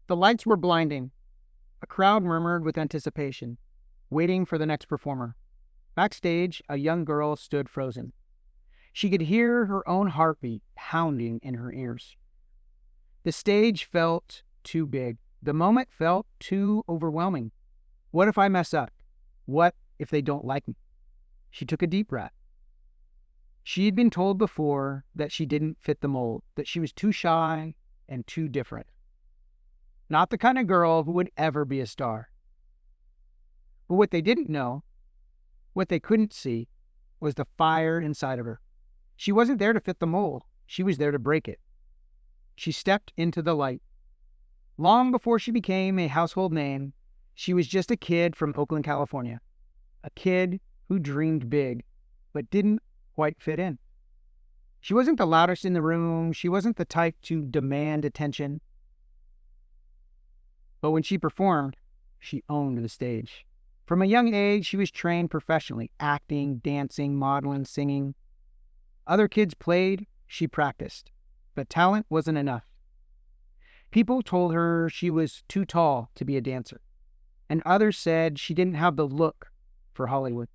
The lights were blinding. A crowd murmured with anticipation, waiting for the next performer. Backstage, a young girl stood frozen. She could hear her own heartbeat pounding in her ears. The stage felt too big. The moment felt too overwhelming. What if I mess up? What if they don't like me? She took a deep breath. She had been told before that she didn't fit the mold, that she was too shy and too different. Not the kind of girl who would ever be a star. But what they didn't know, what they couldn't see, was the fire inside of her. She wasn't there to fit the mold. She was there to break it. She stepped into the light. Long before she became a household name, she was just a kid from Oakland, California. A kid who dreamed big, but didn't quite fit in. She wasn't the loudest in the room. She wasn't the type to demand attention. But when she performed, she owned the stage. From a young age, she was trained professionally, acting, dancing, modeling, singing. Other kids played, she practiced. But talent wasn't enough. People told her she was too tall to be a dancer, and others said she didn't have the look for Hollywood.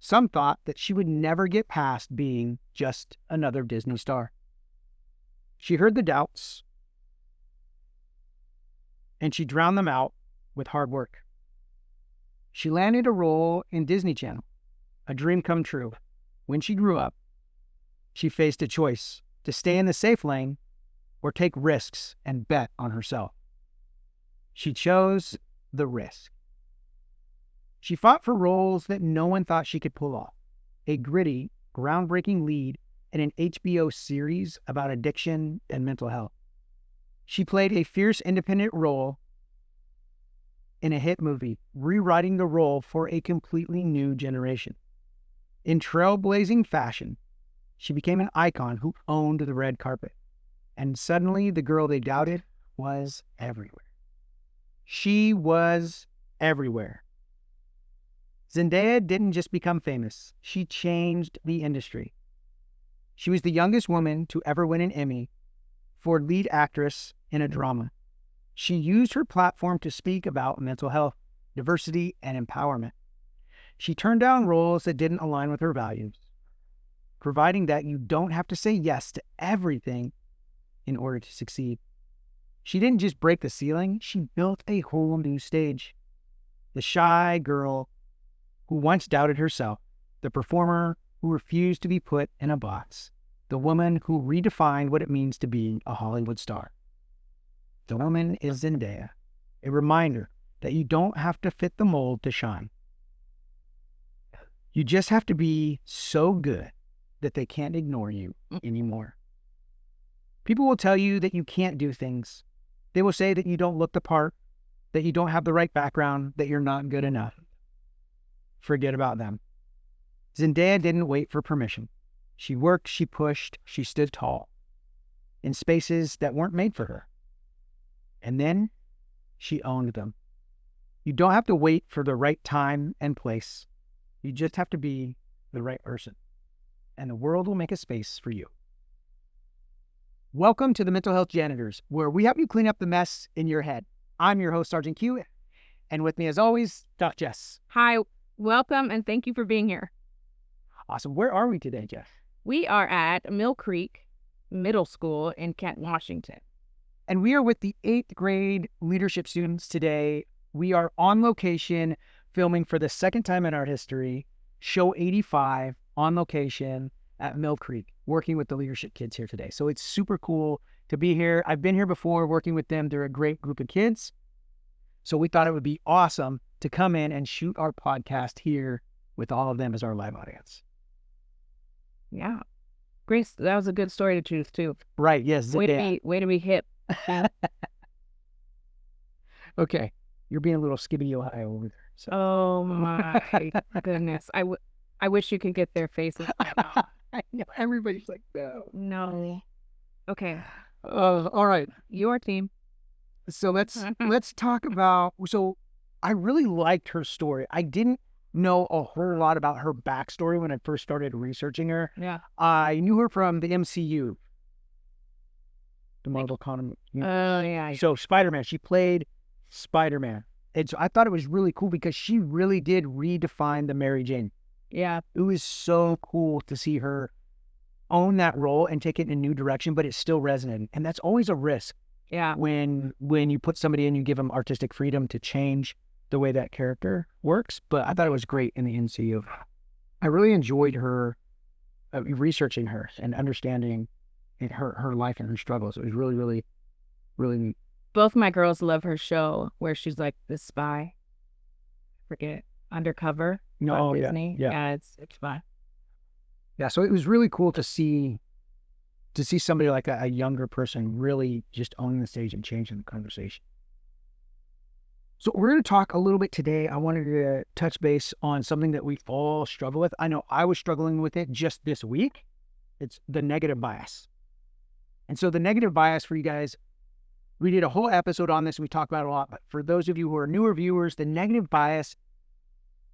Some thought that she would never get past being just another Disney star. She heard the doubts, and she drowned them out with hard work. She landed a role in Disney Channel, a dream come true. When she grew up, she faced a choice to stay in the safe lane or take risks and bet on herself. She chose the risk. She fought for roles that no one thought she could pull off. A gritty, groundbreaking lead in an HBO series about addiction and mental health. She played a fierce independent role in a hit movie, rewriting the role for a completely new generation. In trailblazing fashion, she became an icon who owned the red carpet. And suddenly, the girl they doubted was everywhere. She was everywhere. Zendaya didn't just become famous. She changed the industry. She was the youngest woman to ever win an Emmy for lead actress in a drama. She used her platform to speak about mental health, diversity, and empowerment. She turned down roles that didn't align with her values, providing that you don't have to say yes to everything in order to succeed. She didn't just break the ceiling, she built a whole new stage. The shy girl who once doubted herself, the performer who refused to be put in a box, the woman who redefined what it means to be a Hollywood star. The woman is Zendaya, a reminder that you don't have to fit the mold to shine. You just have to be so good that they can't ignore you anymore. People will tell you that you can't do things. They will say that you don't look the part, that you don't have the right background, that you're not good enough. Forget about them. Zendaya didn't wait for permission. She worked, she pushed, she stood tall in spaces that weren't made for her. And then she owned them. You don't have to wait for the right time and place. You just have to be the right person, and the world will make a space for you. Welcome to the Mental Health Janitors, where we help you clean up the mess in your head. I'm your host, Sergeant Q, and with me as always, Doc Jess. Hi, welcome, and thank you for being here. Awesome. Where are we today, Jeff? We are at Mill Creek Middle School in Kent, Washington. And we are with the 8th grade leadership students today. We are on location filming for the second time in our history, Show 85 on location at Mill Creek, working with the leadership kids here today. So it's super cool to be here. I've been here before working with them. They're a great group of kids. So we thought it would be awesome to come in and shoot our podcast here with all of them as our live audience. Yeah. Grace, that was a good story to choose too. Right, yes. Way to be hip. Okay, you're being a little skibbity Ohio over there. So. Oh my goodness. I wish you could get their faces. I know, everybody's like, no. No. Okay. All right. Your team. So let's talk about, so I really liked her story. I didn't know a whole lot about her backstory when I first started researching her. Yeah. I knew her from the MCU. the Marvel comic. Oh, yeah. So Spider-Man, she played Spider-Man. And so I thought it was really cool because she really did redefine the Mary Jane. Yeah. It was so cool to see her own that role and take it in a new direction, but it still resonated. And that's always a risk. Yeah. When you put somebody in, you give them artistic freedom to change the way that character works. But I thought it was great in the NCU. I really enjoyed her researching her and understanding her life and her struggles. It was really, really, really neat. Both my girls love her show where she's like the spy. Forget Undercover. No, Disney. Yeah, it's fun. Yeah, so it was really cool to see somebody like a younger person really just owning the stage and changing the conversation. So we're going to talk a little bit today. I wanted to touch base on something that we all struggle with. I know I was struggling with it just this week. It's the negative bias. And so the negative bias for you guys, we did a whole episode on this. We talked about it a lot. But for those of you who are newer viewers, the negative bias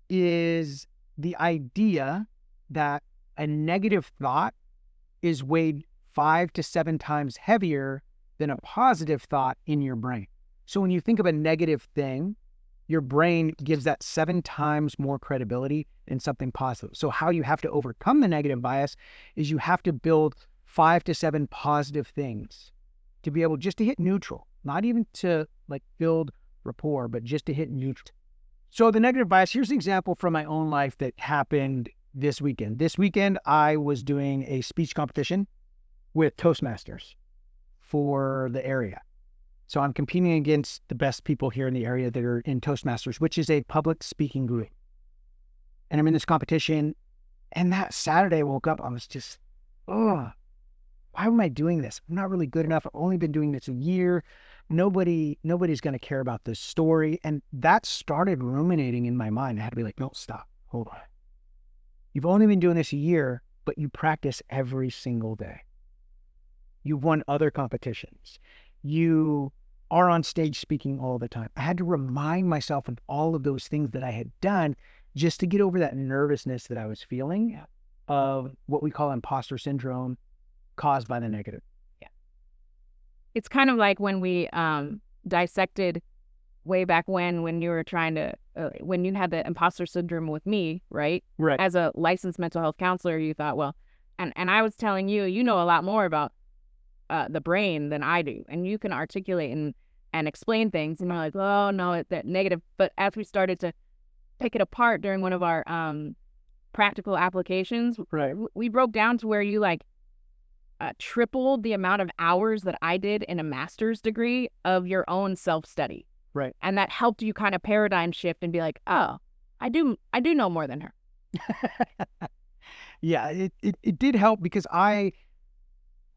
is the idea that a negative thought is weighed 5 to 7 times heavier than a positive thought in your brain. So when you think of a negative thing, your brain gives that 7 times more credibility than something positive. So how you have to overcome the negative bias is you have to build 5 to 7 positive things to be able just to hit neutral, not even to like build rapport, but just to hit neutral. So the negative bias, here's an example from my own life that happened this weekend. This weekend, I was doing a speech competition with Toastmasters for the area. So I'm competing against the best people here in the area that are in Toastmasters, which is a public speaking group. And I'm in this competition. And that Saturday I woke up, I was just, why am I doing this? I'm not really good enough. I've only been doing this a year. Nobody's going to care about this story. And that started ruminating in my mind. I had to be like, no, stop. Hold on. You've only been doing this a year, but you practice every single day. You've won other competitions. You are on stage speaking all the time. I had to remind myself of all of those things that I had done just to get over that nervousness that I was feeling of what we call imposter syndrome caused by the negative. Yeah. It's kind of like when we dissected way back when you were trying to, when you had the imposter syndrome with me, right? Right. As a licensed mental health counselor, you thought, well, and I was telling you, you know a lot more about the brain than I do, and you can articulate and explain things, and you're like, oh no, that negative. But as we started to pick it apart during one of our practical applications, right, we broke down to where you like tripled the amount of hours that I did in a master's degree of your own self-study. Right. And that helped you kind of paradigm shift and be like, oh, I do know more than her. Yeah, it did help because I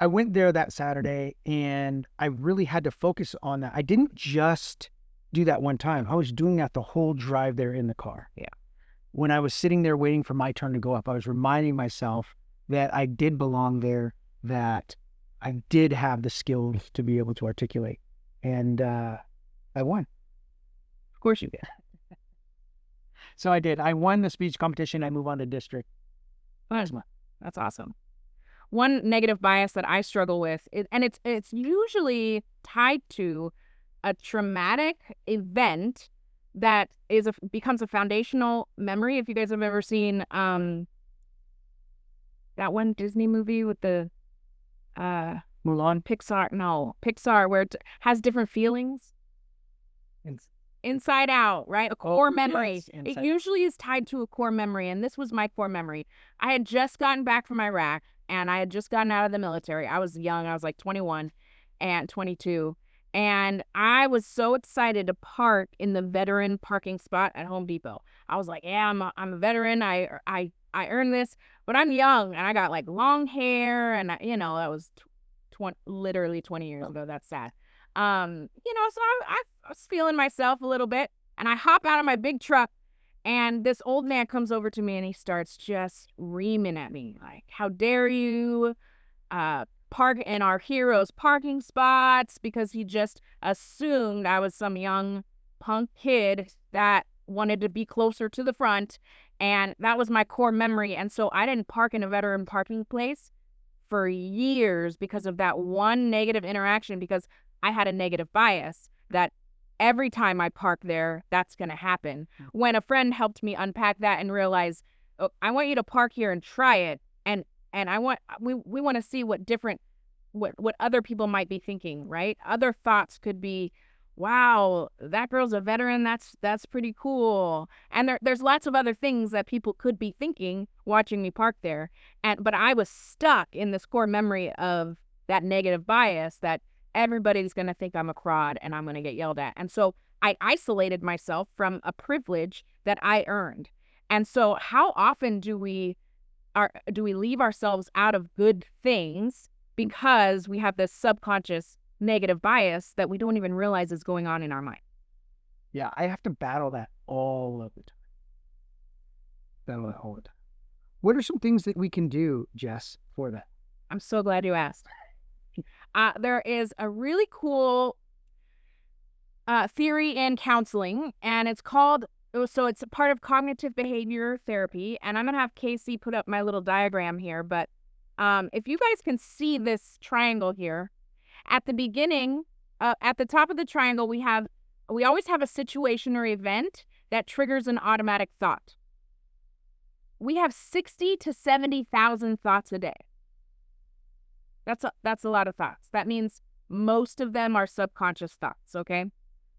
went there that Saturday and I really had to focus on that. I didn't just do that one time. I was doing that the whole drive there in the car. Yeah. When I was sitting there waiting for my turn to go up, I was reminding myself that I did belong there, that I did have the skills to be able to articulate. And I won. Of course you did. So I did. I won the speech competition. I move on to district. That's awesome. One negative bias that I struggle with, and it's usually tied to a traumatic event that becomes a foundational memory. If you guys have ever seen that one Disney movie with the Mulan? Pixar, where it has different feelings. Inside Out, right? A core memory. Yes, it usually is tied to a core memory, and this was my core memory. I had just gotten back from Iraq, and I had just gotten out of the military. I was young. I was like 21 and 22, and I was so excited to park in the veteran parking spot at Home Depot. I was like, yeah, I'm a veteran. I earned this, but I'm young, and I got like long hair, and that was literally 20 years ago. That's sad. So I was feeling myself a little bit, and I hop out of my big truck, and this old man comes over to me, and he starts just reaming at me like, how dare you park in our heroes' parking spots, because he just assumed I was some young punk kid that wanted to be closer to the front, and that was my core memory. And so I didn't park in a veteran parking place for years because of that one negative interaction, because I had a negative bias that every time I park there, that's going to happen. When a friend helped me unpack that and realize, oh, I want you to park here and try it. And we want to see what other people might be thinking, right? Other thoughts could be, wow, that girl's a veteran. That's pretty cool. And there's lots of other things that people could be thinking watching me park there. But I was stuck in this core memory of that negative bias that everybody's going to think I'm a crowd and I'm going to get yelled at. And so I isolated myself from a privilege that I earned. And so how often do we leave ourselves out of good things because we have this subconscious negative bias that we don't even realize is going on in our mind? Yeah, I have to battle that all of the time. What are some things that we can do, Jess, for that? I'm so glad you asked. There is a really cool theory in counseling, and it's a part of cognitive behavior therapy. And I'm going to have Casey put up my little diagram here. But if you guys can see this triangle here, at the beginning, at the top of the triangle, we always have a situation or event that triggers an automatic thought. We have 60 to 70,000 thoughts a day. That's a lot of thoughts. That means most of them are subconscious thoughts, okay?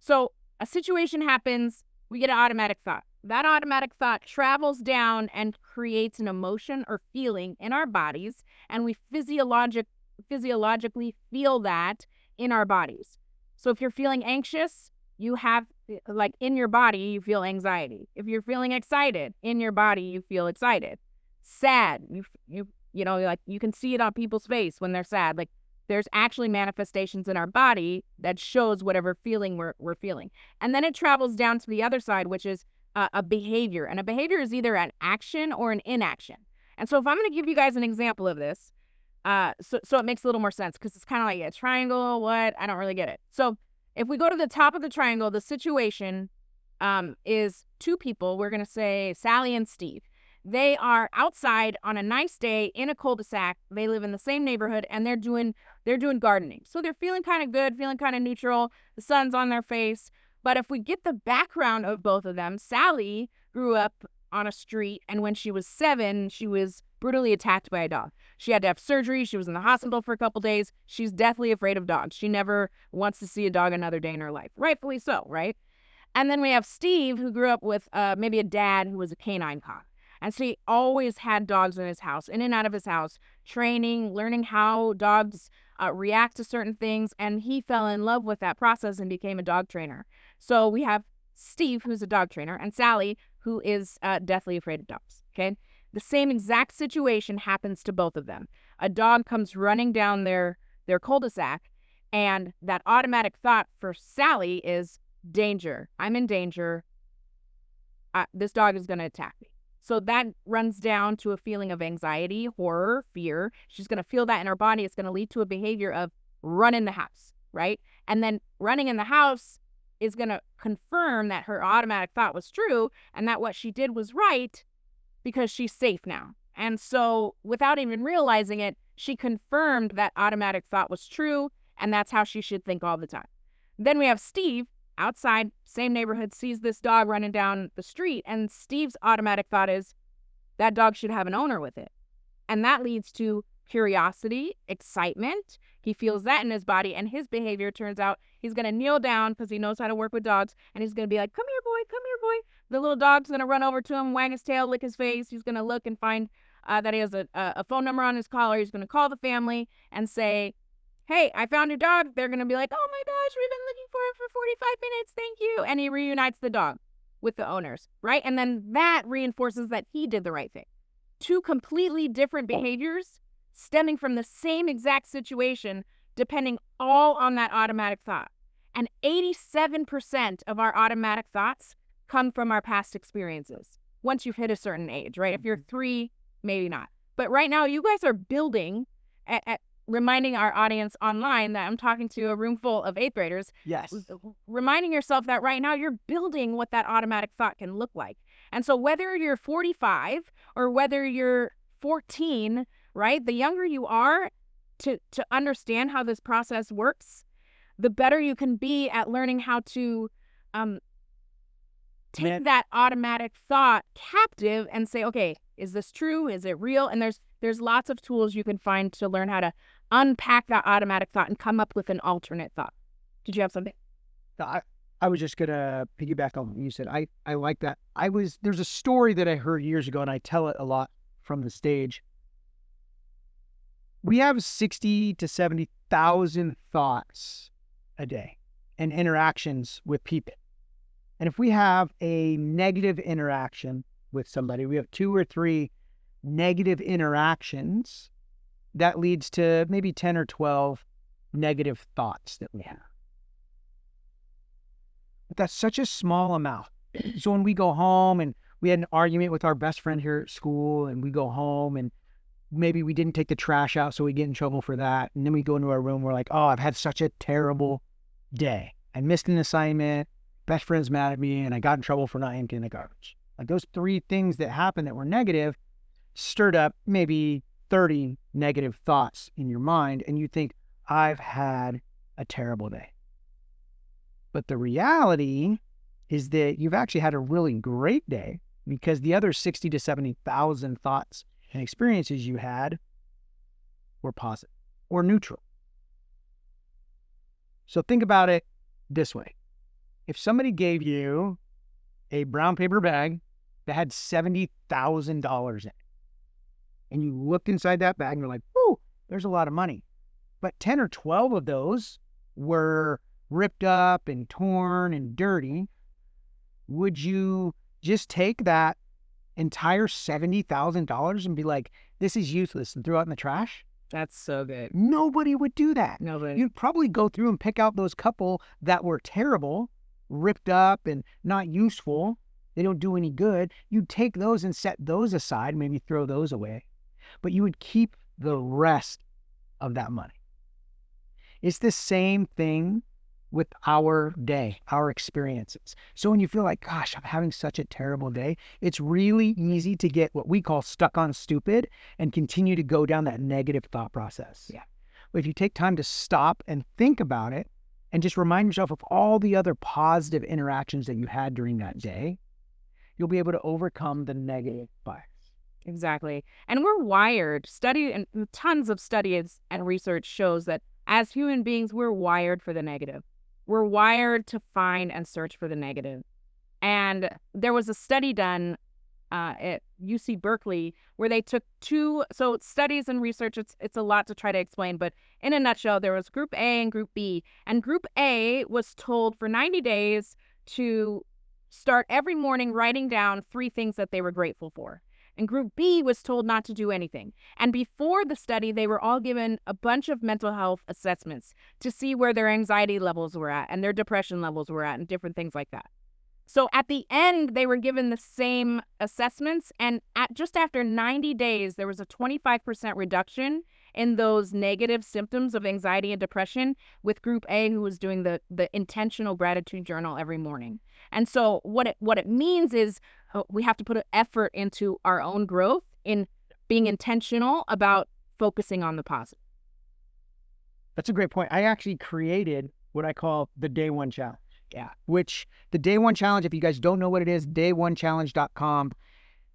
So a situation happens, we get an automatic thought. That automatic thought travels down and creates an emotion or feeling in our bodies, and we physiologically feel that in our bodies. So if you're feeling anxious, you have, like, in your body, you feel anxiety. If you're feeling excited, in your body, you feel excited. Sad, you know, like, you can see it on people's face when they're sad. Like, there's actually manifestations in our body that shows whatever feeling we're feeling. And then it travels down to the other side, which is a behavior. And a behavior is either an action or an inaction. And so if I'm going to give you guys an example of this, so it makes a little more sense, because it's kind of like a triangle. What? I don't really get it. So if we go to the top of the triangle, the situation is two people. We're going to say Sally and Steve. They are outside on a nice day in a cul-de-sac. They live in the same neighborhood, and they're doing gardening. So they're feeling kind of good, feeling kind of neutral. The sun's on their face. But if we get the background of both of them, Sally grew up on a street, and when she was 7, she was brutally attacked by a dog. She had to have surgery. She was in the hospital for a couple days. She's deathly afraid of dogs. She never wants to see a dog another day in her life. Rightfully so, right? And then we have Steve, who grew up with maybe a dad who was a canine cop. And so he always had dogs in his house, in and out of his house, training, learning how dogs react to certain things. And he fell in love with that process and became a dog trainer. So we have Steve, who's a dog trainer, and Sally, who is deathly afraid of dogs, okay? The same exact situation happens to both of them. A dog comes running down their cul-de-sac, and that automatic thought for Sally is danger. I'm in danger. This dog is going to attack me. So that runs down to a feeling of anxiety, horror, fear. She's going to feel that in her body. It's going to lead to a behavior of run in the house, right? And then running in the house is going to confirm that her automatic thought was true and that what she did was right, because she's safe now. And so without even realizing it, she confirmed that automatic thought was true, and that's how she should think all the time. Then we have Steve, outside, same neighborhood, sees this dog running down the street, and Steve's automatic thought is that dog should have an owner with it. And that leads to curiosity, excitement. He feels that in his body, and his behavior turns out he's going to kneel down because he knows how to work with dogs, and he's going to be like, come here, boy, come here, boy. The little dog's going to run over to him, wag his tail, lick his face. He's going to look and find that he has a phone number on his collar. He's going to call the family and say, hey, I found your dog. They're going to be like, oh my gosh, we've been looking for him for 45 minutes. Thank you. And he reunites the dog with the owners, right? And then that reinforces that he did the right thing. Two completely different behaviors stemming from the same exact situation, depending all on that automatic thought. And 87% of our automatic thoughts come from our past experiences once you've hit a certain age, right? If you're 3, maybe not. But right now, you guys are building at reminding our audience online that I'm talking to a room full of 8th graders. Yes. Reminding yourself that right now you're building what that automatic thought can look like. And so whether you're 45 or whether you're 14, right? The younger you are to understand how this process works, the better you can be at learning how to take that automatic thought captive and say, okay, is this true? Is it real? And there's lots of tools you can find to learn how to unpack that automatic thought and come up with an alternate thought. Did you have something? I was just going to piggyback on what you said. I like that. There's a story that I heard years ago, and I tell it a lot from the stage. We have 60 to 70,000 thoughts a day and interactions with people. And if we have a negative interaction with somebody, we have 2 or 3 negative interactions, that leads to maybe 10 or 12 negative thoughts that we have. But that's such a small amount. So when we go home and we had an argument with our best friend here at school, and we go home and maybe we didn't take the trash out, so we get in trouble for that. And then we go into our room, we're like, oh, I've had such a terrible day. I missed an assignment, best friend's mad at me, and I got in trouble for not emptying the garbage. Like those 3 things that happened that were negative stirred up maybe 30 negative thoughts in your mind, and you think, I've had a terrible day. But the reality is that you've actually had a really great day, because the other 60 to 70,000 thoughts and experiences you had were positive or neutral. So think about it this way. If somebody gave you a brown paper bag that had $70,000 in it, and you looked inside that bag and you're like, "Ooh, there's a lot of money," but 10 or 12 of those were ripped up and torn and dirty, would you just take that entire $70,000 and be like, this is useless, and throw it in the trash? That's so good. Nobody would do that. Nobody. You'd probably go through and pick out those couple that were terrible, ripped up and not useful. They don't do any good. You'd take those and set those aside, maybe throw those away, but you would keep the rest of that money. It's the same thing with our day, our experiences. So when you feel like, gosh, I'm having such a terrible day, it's really easy to get what we call stuck on stupid and continue to go down that negative thought process. Yeah. But if you take time to stop and think about it and just remind yourself of all the other positive interactions that you had during that day, you'll be able to overcome the negative bias. Exactly. And we're wired. Tons of studies and research shows that as human beings, we're wired for the negative. We're wired to find and search for the negative. And there was a study done at UC Berkeley where they took 2, so studies and research, it's a lot to try to explain, but in a nutshell, there was Group A and Group B. And Group A was told for 90 days to start every morning writing down 3 things that they were grateful for. And Group B was told not to do anything. And before the study, they were all given a bunch of mental health assessments to see where their anxiety levels were at and their depression levels were at and different things like that. So at the end, they were given the same assessments. And just after 90 days, there was a 25% reduction in those negative symptoms of anxiety and depression with Group A, who was doing the intentional gratitude journal every morning. And so what it means is we have to put an effort into our own growth in being intentional about focusing on the positive. That's a great point. I actually created what I call the Day One Challenge. Yeah. Which the Day One Challenge, if you guys don't know what it is, day1challenge.com.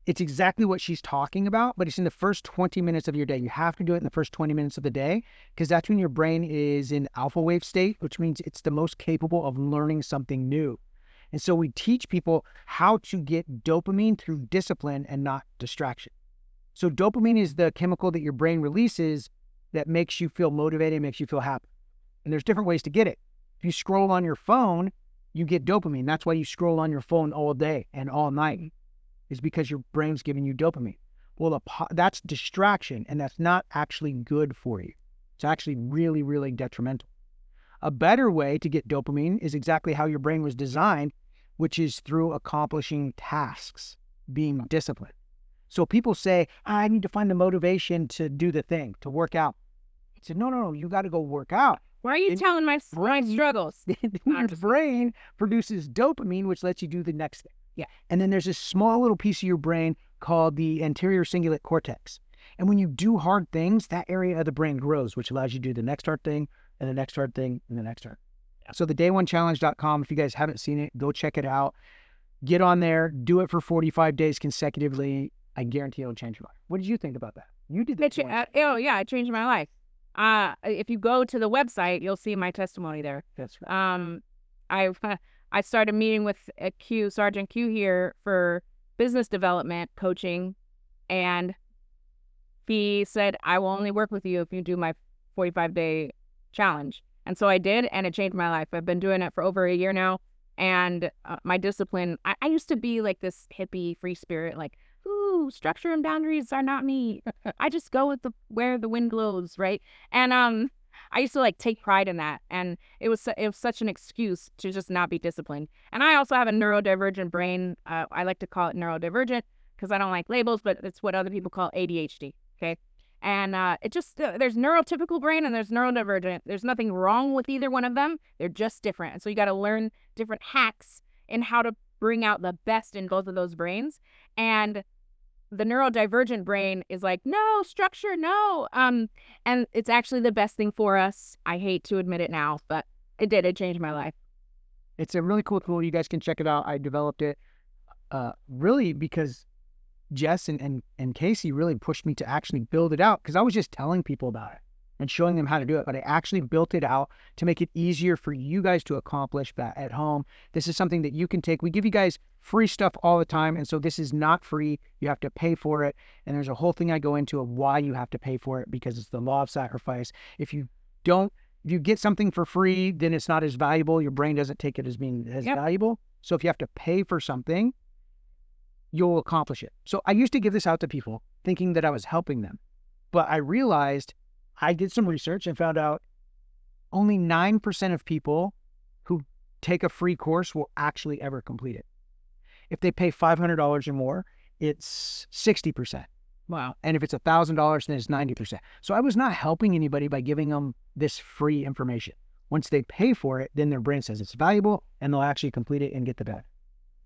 It's exactly what she's talking about, but it's in the first 20 minutes of your day. You have to do it in the first 20 minutes of the day because that's when your brain is in alpha wave state, which means it's the most capable of learning something new. And so we teach people how to get dopamine through discipline and not distraction. So dopamine is the chemical that your brain releases that makes you feel motivated, makes you feel happy. And there's different ways to get it. If you scroll on your phone, you get dopamine. That's why you scroll on your phone all day and all night, is because your brain's giving you dopamine. Well, that's distraction, and that's not actually good for you. It's actually really, really detrimental. A better way to get dopamine is exactly how your brain was designed, which is through accomplishing tasks, being disciplined. So people say, I need to find the motivation to do the thing, to work out. I said, no, you got to go work out. Why are you telling my struggles? Your brain produces dopamine, which lets you do the next thing. Yeah. And then there's this small little piece of your brain called the anterior cingulate cortex. And when you do hard things, that area of the brain grows, which allows you to do the next hard thing and the next hard thing and the next hard. So the day1challenge.com, if you guys haven't seen it, go check it out. Get on there, do it for 45 days consecutively. I guarantee it'll change your life. What did you think about that? You did that. Oh, yeah, it changed my life. If you go to the website, you'll see my testimony there. That's right. I started meeting with Sergeant Q here for business development coaching, and he said, I will only work with you if you do my 45-day challenge. And so I did, and it changed my life. I've been doing it for over a year now. And my discipline, I used to be like this hippie free spirit, like, ooh, structure and boundaries are not me. I just go with where the wind blows, right? And I used to like take pride in that. And it was such an excuse to just not be disciplined. And I also have a neurodivergent brain. I like to call it neurodivergent because I don't like labels, but it's what other people call ADHD, okay? And it just, there's neurotypical brain and there's neurodivergent. There's nothing wrong with either one of them. They're just different. And so you got to learn different hacks in how to bring out the best in both of those brains. And the neurodivergent brain is like, no, structure, no. And it's actually the best thing for us. I hate to admit it now, but it did. It changed my life. It's a really cool tool. You guys can check it out. I developed it really because Jess and Casey really pushed me to actually build it out, because I was just telling people about it and showing them how to do it, but I actually built it out to make it easier for you guys to accomplish that at home. This is something that you can take. We give you guys free stuff all the time, and so this is not free. You have to pay for it, and there's a whole thing I go into of why you have to pay for it, because it's the law of sacrifice. If you get something for free, then it's not as valuable. Your brain doesn't take it as being as valuable. So if you have to pay for something, you'll accomplish it. So I used to give this out to people thinking that I was helping them, but I realized, I did some research and found out only 9% of people who take a free course will actually ever complete it. If they pay $500 or more, it's 60%. Wow. And if it's $1,000, then it's 90%. So I was not helping anybody by giving them this free information. Once they pay for it, then their brain says it's valuable and they'll actually complete it and get the benefit.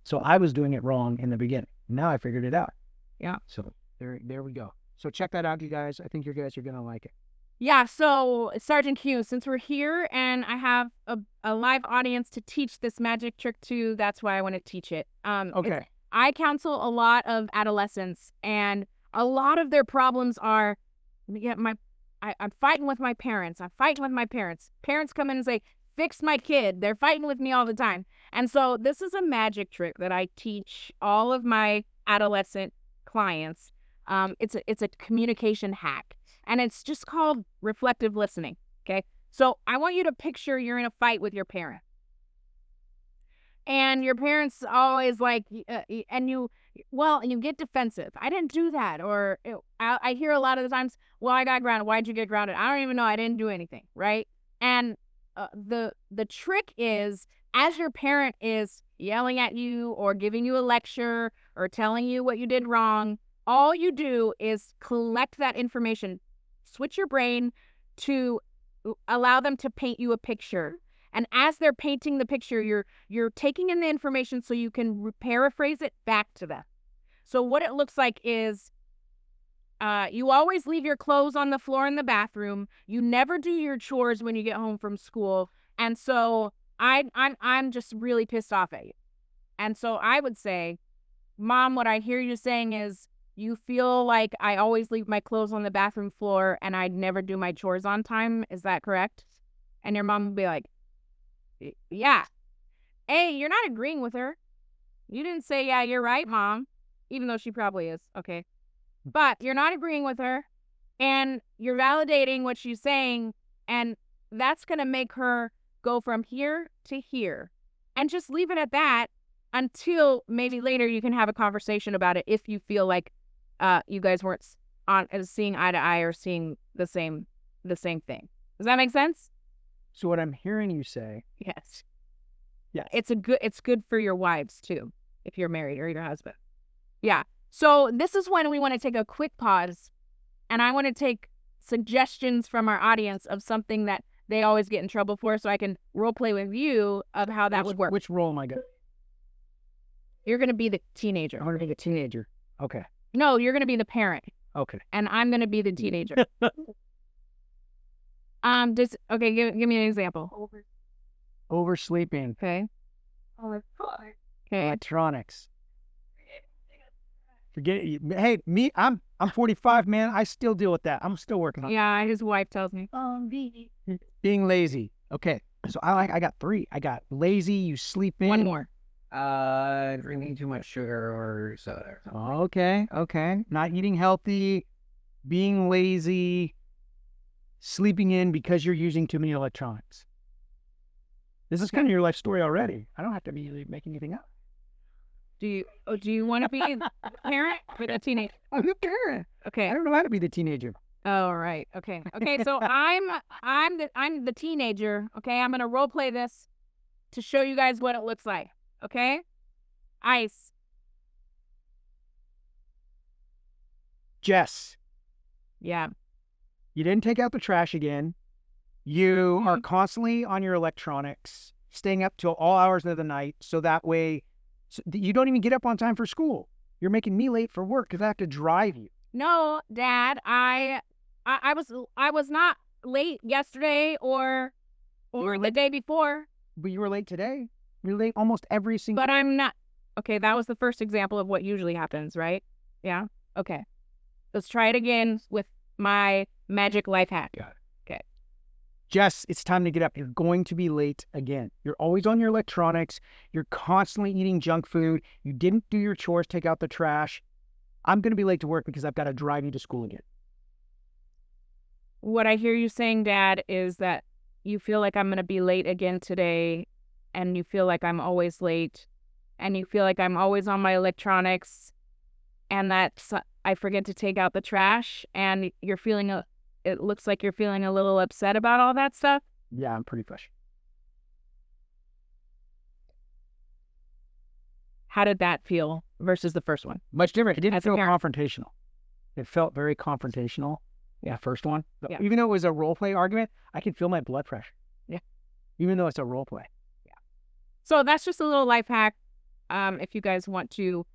So I was doing it wrong in the beginning. Now I figured it out. Yeah. So there we go. So check that out, you guys. I think you guys are going to like it. Yeah. So Sergeant Q, since we're here and I have a live audience to teach this magic trick to, that's why I want to teach it. Okay. I counsel a lot of adolescents, and a lot of their problems are, I'm fighting with my parents. Parents come in and say, fix my kid. They're fighting with me all the time. And so this is a magic trick that I teach all of my adolescent clients. It's a communication hack, and it's just called reflective listening. Okay. So I want you to picture you're in a fight with your parent, and your parents always like, and you get defensive. I didn't do that. Or I hear a lot of the times, well, I got grounded. Why'd you get grounded? I don't even know. I didn't do anything. Right. And the trick is, as your parent is yelling at you or giving you a lecture or telling you what you did wrong, all you do is collect that information, switch your brain to allow them to paint you a picture. And as they're painting the picture, you're taking in the information so you can paraphrase it back to them. So what it looks like is, you always leave your clothes on the floor in the bathroom. You never do your chores when you get home from school. And so I'm just really pissed off at you. And so I would say, Mom, what I hear you saying is, you feel like I always leave my clothes on the bathroom floor and I never do my chores on time. Is that correct? And your mom would be like, yeah. Hey, you're not agreeing with her. You didn't say, yeah, you're right, Mom, even though she probably is. Okay. But you're not agreeing with her, and you're validating what she's saying, and that's going to make her go from here to here. And just leave it at that until maybe later you can have a conversation about it if you feel like you guys weren't seeing eye to eye or seeing the same thing. Does that make sense? So what I'm hearing you say... Yes. Yes. It's good for your wives, too, if you're married, or your husband. Yeah. So this is when we want to take a quick pause, and I want to take suggestions from our audience of something that they always get in trouble for, so I can role play with you of how that would work. Which role am I going to? You're going to be the teenager. I'm going to be the teenager. Okay. No, you're going to be the parent. Okay. and I'm going to be the teenager. Okay, give me an example. Oversleeping. Okay. Okay. Electronics. Forget it. Hey, me, I'm 45, man. I still deal with that. I'm still working on it. Yeah, his wife tells me. Being lazy. Okay. So I got 3. I got lazy, you sleep in. One more. Drinking too much sugar or soda. Okay. Not eating healthy, being lazy, sleeping in because you're using too many electronics. This is kind of your life story already. I don't have to be making anything up. Do you want to be the parent or the teenager? I'm the parent. Okay. I don't know how to be the teenager. Oh, right. Okay. So I'm the teenager. Okay. I'm gonna role play this to show you guys what it looks like. Okay. Ice. Jess, Yeah. you didn't take out the trash again. You are constantly on your electronics, staying up till all hours of the night. So that way, you don't even get up on time for school. You're making me late for work because I have to drive you. No, Dad. I was not late yesterday or the day before. But you were late today. You're late almost every single. But I'm not. Okay, that was the first example of what usually happens, right? Yeah. Okay. Let's try it again with my magic life hack. Got it. Okay. Jess, it's time to get up. You're going to be late again. You're always on your electronics. You're constantly eating junk food. You didn't do your chores, take out the trash. I'm going to be late to work because I've got to drive you to school again. What I hear you saying, Dad, is that you feel like I'm going to be late again today, and you feel like I'm always late, and you feel like I'm always on my electronics, and that I forget to take out the trash, and it looks like you're feeling a little upset about all that stuff. Yeah, I'm pretty frustrated. How did that feel versus the first one? Much different. It didn't As a feel parent. confrontational. It felt very confrontational. Yeah, first one. Yeah. Even though it was a role play argument, I could feel my blood pressure. Yeah. Even though it's a role play. So that's just a little life hack. If you guys want to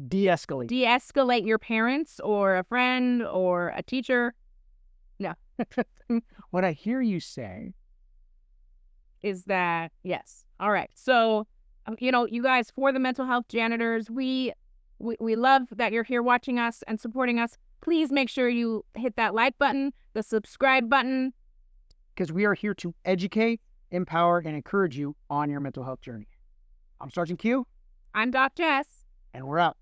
De-escalate. de-escalate your parents or a friend or a teacher, What I hear you say is that yes. All right. So, you guys, for the Mental Health Janitors, we love that you're here watching us and supporting us. Please make sure you hit that like button, the subscribe button. because we are here to educate, empower, and encourage you on your mental health journey. I'm Sergeant Q, I'm Doc Jess. and we're out.